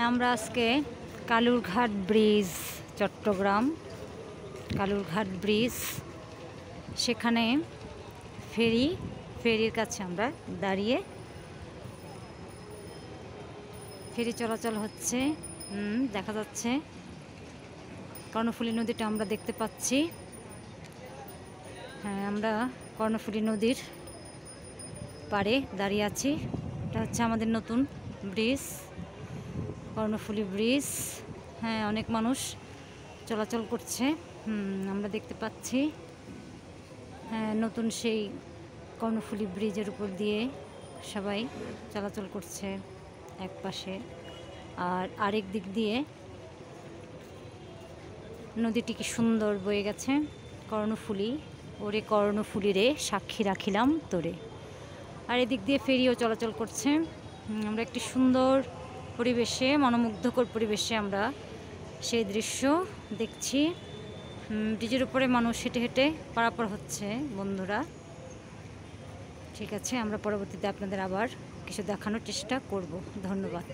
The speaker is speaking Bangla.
আমরা আজকে কালুরঘাট ব্রিজ, চট্টগ্রাম কালুরঘাট ব্রিজ, সেখানে ফেরির কাছে আমরা দাঁড়িয়ে, ফেরি চলাচল হচ্ছে, দেখা যাচ্ছে কর্ণফুলী নদীটা আমরা দেখতে পাচ্ছি। হ্যাঁ, আমরা কর্ণফুলী নদীর পাড়ে দাঁড়িয়ে আছি। এটা হচ্ছে আমাদের নতুন ব্রিজ, কর্ণফুলী ব্রিজ। হ্যাঁ, অনেক মানুষ চলাচল করছে, আমরা দেখতে পাচ্ছি। হ্যাঁ, নতুন সেই কর্ণফুলী ব্রিজের উপর দিয়ে সবাই চলাচল করছে এক পাশে, আর আরেক দিক দিয়ে নদীটি কি সুন্দর বয়ে গেছে। কর্ণফুলী, ওরে কর্ণফুলী রে সাক্ষী রাখিলাম তোরে। আর এদিক দিয়ে ফেরিও চলাচল করছে। আমরা একটি সুন্দর পরিবেশে, মনোমুগ্ধকর পরিবেশে আমরা সেই দৃশ্য দেখছি। ব্রিজের উপরে মানুষ হেঁটে হেঁটে পারাপার হচ্ছে বন্ধুরা। ঠিক আছে, আমরা পরবর্তীতে আপনাদের আবার কিছু দেখানোর চেষ্টা করব। ধন্যবাদ।